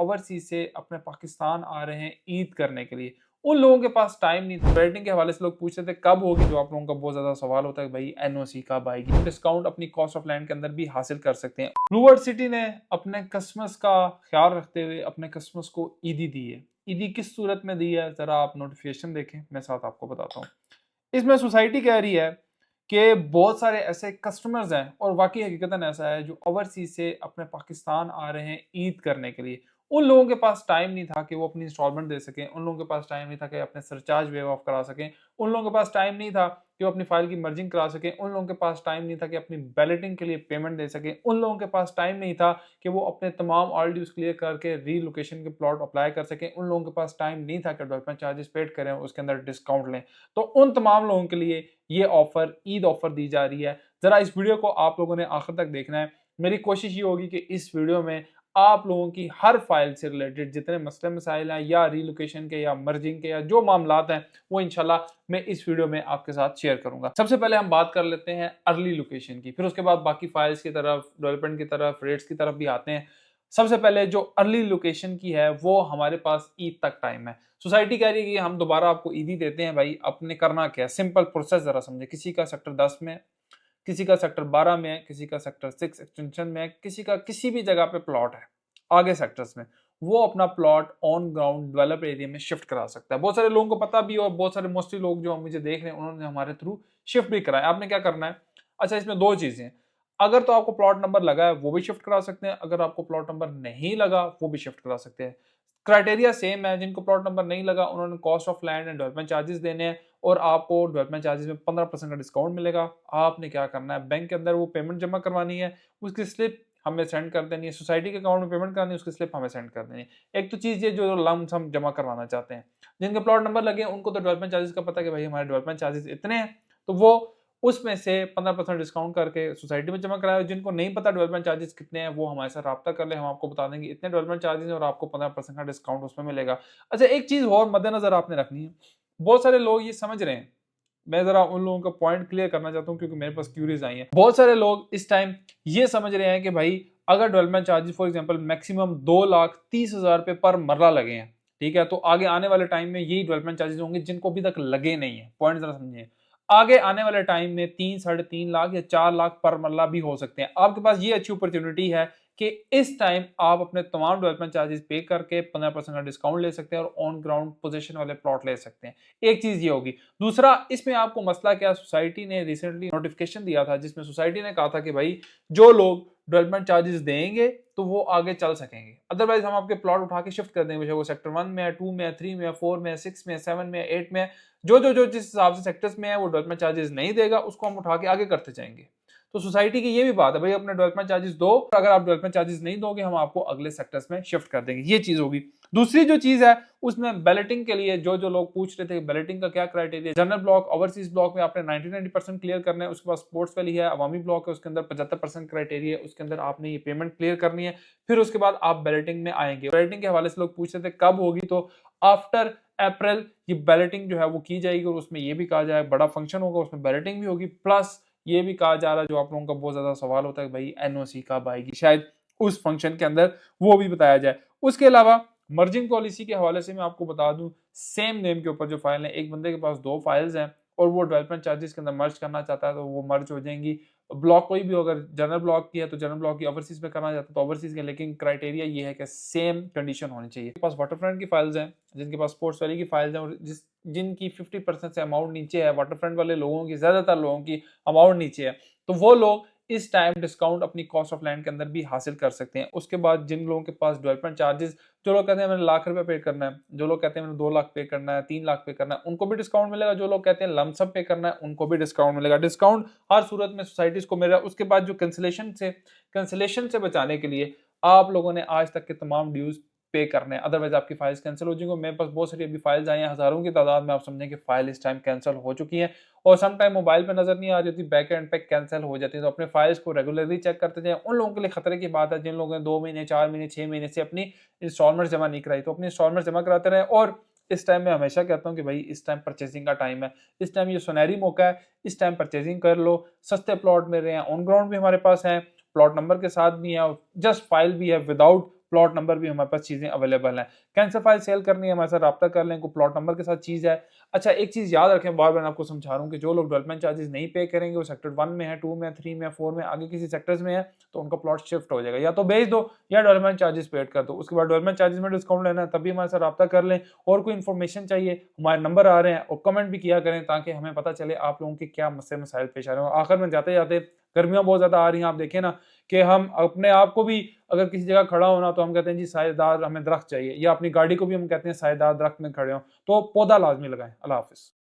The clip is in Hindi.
ओवरसीज से अपने पाकिस्तान आ रहे हैं ईद करने के लिए। उन लोगों के पास टाइम नहीं था। रेटिंग के हवाले से लोग पूछ रहे थे कब होगी, जो आप लोगों का बहुत ज्यादा सवाल होता है भाई एनओसी कब आएगी। डिस्काउंट अपनी कॉस्ट ऑफ लैंड के अंदर भी हासिल कर सकते हैं। ब्लू वर्ल्ड सिटी ने अपने कस्टमर्स का ख्याल रखते हुए अपने कस्टमर्स को ईदी दी है। ईदी किस सूरत में दी है, जरा आप नोटिफिकेशन देखें, मैं साथ आपको बताता हूँ। इसमें सोसाइटी कह रही है कि बहुत सारे ऐसे कस्टमर्स हैं, और वाकई हकीकतन ऐसा है, जो ओवरसीज से अपने पाकिस्तान आ रहे हैं ईद करने के लिए। उन लोगों के पास टाइम नहीं था कि वो अपनी इंस्टॉलमेंट दे सकें, उन लोगों के पास टाइम नहीं था कि अपने सरचार्ज वेव ऑफ करा सकें, उन लोगों के पास टाइम नहीं था कि वो अपनी फाइल की मर्जिंग करा सकें, उन लोगों के पास टाइम नहीं था कि अपनी बैलेटिंग के लिए पेमेंट दे सकें, उन लोगों के पास टाइम नहीं था कि वो अपने तमाम ऑल ड्यूज क्लियर करके रीलोकेशन के प्लॉट अप्लाई कर सकें, उन लोगों के पास टाइम नहीं था कि डेवलपमेंट चार्जेस पेड करें, उसके अंदर डिस्काउंट लें। तो उन तमाम लोगों के लिए ये ऑफर, ईद ऑफर दी जा रही है। जरा इस वीडियो को आप लोगों ने आखिर तक देखना है। मेरी कोशिश ये होगी कि इस वीडियो में आप लोगों की हर फाइल से रिलेटेड जितने मसले मसाइल हैं, या रीलोकेशन के या मर्जिंग के या जो मामलात हैं, वो इंशाल्लाह मैं इस वीडियो में आपके साथ शेयर करूंगा। सबसे पहले हम बात कर लेते हैं अर्ली लोकेशन की, फिर उसके बाद बाकी फाइल्स की तरफ, डेवलपमेंट की तरफ, रेट्स की तरफ भी आते हैं। सबसे पहले जो अर्ली लोकेशन की है, वो हमारे पास ईद तक टाइम है। सोसाइटी कह रही है कि हम दोबारा आपको ईदी देते हैं। भाई अपने करना क्या है, सिंपल प्रोसेस जरा समझे। किसी का सेक्टर 10 में, किसी का सेक्टर 12 में है, किसी का सेक्टर 6 एक्सटेंशन में है, किसी का किसी भी जगह पे प्लॉट है आगे सेक्टर्स में, वो अपना plot on ground develop area में शिफ्ट करा सकता है। बहुत सारे लोगों को पता भी, और बहुत सारे मोस्टली लोग जो मुझे देख रहे हैं उन्होंने हमारे थ्रू शिफ्ट भी कराया। आपने क्या करना है, अच्छा इसमें दो चीजें हैं। अगर तो आपको प्लॉट नंबर लगा है वो भी शिफ्ट करा सकते हैं, अगर आपको प्लॉट नंबर नहीं लगा वो भी शिफ्ट करा सकते हैं। क्राइटेरिया सेम है। जिनको प्लॉट नंबर नहीं लगा उन्होंने cost of land and development charges देने हैं, और आपको डेवलपमेंट चार्जेस में 15% का डिस्काउंट मिलेगा। आपने क्या करना है, बैंक के अंदर वो पेमेंट जमा करवानी है, उसकी स्लिप हमें सेंड कर देनी है। सोसाइटी के अकाउंट में पेमेंट करनी है, उसकी स्लिप हमें सेंड कर देनी है। एक तो चीज़ ये जो लम सम जमा करवाना चाहते हैं। जिनके प्लॉट नंबर लगे उनको तो डेवलपमेंट चार्जेस का पता है कि भाई हमारे डेवलपमेंट चार्जेस इतने हैं, तो वो उसमें से 15% डिस्काउंट करके सोसाइटी में जमा कराए। जिनको नहीं पता डेवलपमेंट चार्जेस कितने हैं, वो हमारे साथ रब्ता कर ले, हम आपको बता देंगे इतने डेवलपमेंट चार्जेस हैं और आपको 15% का डिस्काउंट उसमें मिलेगा। अच्छा एक चीज़ और मद्देनजर आपने रखनी है, बहुत सारे लोग ये समझ रहे हैं, मैं जरा उन लोगों का पॉइंट क्लियर करना चाहता हूं क्योंकि मेरे पास क्यूरीज आई हैं। बहुत सारे लोग इस टाइम ये समझ रहे हैं कि भाई अगर development charges for example maximum 2,30,000 रुपए पर मरला लगे हैं, ठीक है, तो आगे आने वाले टाइम में यही डेवलपमेंट चार्जेस होंगे जिनको अभी तक लगे नहीं है। पॉइंट जरा समझिए, आगे आने वाले टाइम में 3-3.5 लाख या 4 लाख पर मरला भी हो सकते हैं। आपके पास ये अच्छी अपॉर्चुनिटी है कि इस टाइम आप अपने तमाम डेवलपमेंट चार्जेस पे करके 15% का डिस्काउंट ले सकते हैं और ऑन ग्राउंड पोजीशन वाले प्लॉट ले सकते हैं। एक चीज ये होगी। दूसरा, इसमें आपको मसला क्या, सोसाइटी ने रिसेंटली नोटिफिकेशन दिया था जिसमें सोसाइटी ने कहा था कि भाई जो लोग डेवलपमेंट चार्जेस देंगे तो वो आगे चल सकेंगे, अदरवाइज हम आपके प्लॉट उठा के शिफ्ट कर देंगे, चाहे वो सेक्टर 1 में है, 2 में है, 3 में है, 4 में है, 6 में है, 7 में है, 8 में है, जो जिस हिसाब से सेक्टर्स में है वो डेवलपमेंट चार्जेस नहीं देगा, उसको हम उठा के आगे करते जाएंगे। तो सोसाइटी की ये भी बात है, भाई अपने डेवलपमेंट चार्जेस दो, अगर आप डेवलपमेंट चार्जेस नहीं दोगे हम आपको अगले सेक्टर्स में शिफ्ट कर देंगे। ये चीज होगी। दूसरी जो चीज है उसमें बैलेटिंग के लिए जो लोग पूछ रहे थे बैलेटिंग का क्या criteria, general block, overseas block में आपने 90% क्लियर करना है, उसके बाद स्पोर्ट्स वैली है, अवामी ब्लॉक है, उसके अंदर 75% क्राइटेरिया है, उसके अंदर आपने ये पेमेंट क्लियर करनी है, फिर उसके बाद आप बैलेटिंग में आएंगे। बैलेटिंग के हवाले से लोग पूछ रहे थे कब होगी, तो आफ्टर अप्रैल ये बैलेटिंग जो है वो की जाएगी, और उसमें ये भी कहा जाए बड़ा फंक्शन होगा, उसमें बैलेटिंग भी होगी, प्लस ये भी कहा जा रहा है, जो आप लोगों का बहुत ज्यादा सवाल होता है भाई एनओसी कब आएगी, शायद उस फंक्शन के अंदर वो भी बताया जाए। उसके अलावा मर्जिंग पॉलिसी के हवाले से मैं आपको बता दूं, सेम नेम के ऊपर जो फाइल है, एक बंदे के पास 2 फाइल्स हैं और वो डेवलपमेंट चार्जेस के अंदर मर्ज करना चाहता है तो वो मर्ज हो जाएंगी। ब्लॉक कोई भी, अगर जनरल ब्लॉक की है तो जनरल ब्लॉक की, ओवरसीज में करना चाहता है तो ओवरसीज के, लेकिन क्राइटेरिया ये है कि सेम कंडीशन होनी चाहिए। पास वाटरफ्रंट की फाइल्स हैं, जिनके पास स्पोर्ट्स वैली की फाइल्स हैं, और जिनकी 50% से अमाउंट नीचे है, वाटरफ्रंट वाले लोगों की, ज्यादातर लोगों की अमाउंट नीचे है, तो वो लोग इस टाइम डिस्काउंट अपनी कॉस्ट ऑफ लैंड के अंदर भी हासिल कर सकते हैं। उसके बाद जिन लोगों के पास डेवलपमेंट चार्जेस, जो लोग कहते हैं मैंने लाख रुपए पे करना है, जो लोग कहते हैं मैंने 2 लाख पे करना है, 3 लाख पे करना है, उनको भी डिस्काउंट मिलेगा। जो लोग कहते हैं लमसम पे करना है उनको भी डिस्काउंट मिलेगा। डिस्काउंट हर सूरत में सोसाइटीज को मिल रहा है। उसके बाद जो कैंसिलेशन से बचाने के लिए आप लोगों ने आज तक के तमाम ड्यूज पे करने हैं, अदरवाइज आपकी फाइल्स कैंसिल हो जाएंगी। मेरे पास बहुत सारी अभी फाइल्स आई हैं, हजारों की तादाद में, आप समझें कि फाइल इस टाइम कैंसिल हो चुकी है, और सम टाइम मोबाइल पे नजर नहीं आ रही होती, बैक एंड पे कैंसिल हो जाती है। तो अपने फाइल्स को रेगुलरली चेक करते जाएं। उन लोगों के लिए खतरे की बात है जिन लोगों ने 2 महीने, 4 महीने, 6 महीने से अपनी इंस्टॉलमेंट जमा नहीं कराई, तो अपनी इंस्टॉलमेंट जमा कराते रहे। और इस टाइम मैं हमेशा कहता हूँ कि भाई इस टाइम परचेसिंग का टाइम है, इस टाइम ये सुनहरी मौका है, इस टाइम परचेसिंग कर लो। सस्ते प्लॉट मिल रहे हैं, ऑन ग्राउंड भी हमारे पास हैं, प्लॉट नंबर के साथ भी है, जस्ट फाइल भी है, विदाउट प्लॉट नंबर भी हमारे पास चीज़ें अवेलेबल हैं। कैंसर फाइल सेल करनी है हमारे साथ रब्ता कर लें, कोई प्लॉट नंबर के साथ चीज़ है। अच्छा एक चीज़ याद रखें, बार-बार मैं आपको समझा रहा हूँ कि जो लोग डेवलपमेंट चार्जेस नहीं पे करेंगे, वो सेक्टर 1 में है, 2 में है, 3 में है, 4 में, आगे किसी सेक्टर्स में है, तो उनका प्लॉट शिफ्ट हो जाएगा। या तो बेच दो या डेवलपमेंट चार्जेस पेड कर दो। उसके बाद डेवलपमेंट चार्जेस में डिस्काउंट लेना है तब भी हमारे साथ रब्ता कर लें। और कोई इन्फॉर्मेशन चाहिए, हमारे नंबर आ रहे हैं, और कमेंट भी किया करें ताकि हमें पता चले आप लोगों के क्या मसले मसाइल पेश आ रहे हो। आखिर में जाते-जाते गर्मियाँ बहुत ज़्यादा आ रही हैं, आप देखें ना कि हम अपने आप को भी अगर किसी जगह खड़ा होना तो हम कहते हैं जी साएदार हमें दरख्त चाहिए, या अपनी गाड़ी को भी हम कहते हैं साएदार दरख्त में खड़े हों, तो पौधा लाज़मी लगाएँ। अल्लाह हाफ़िज़।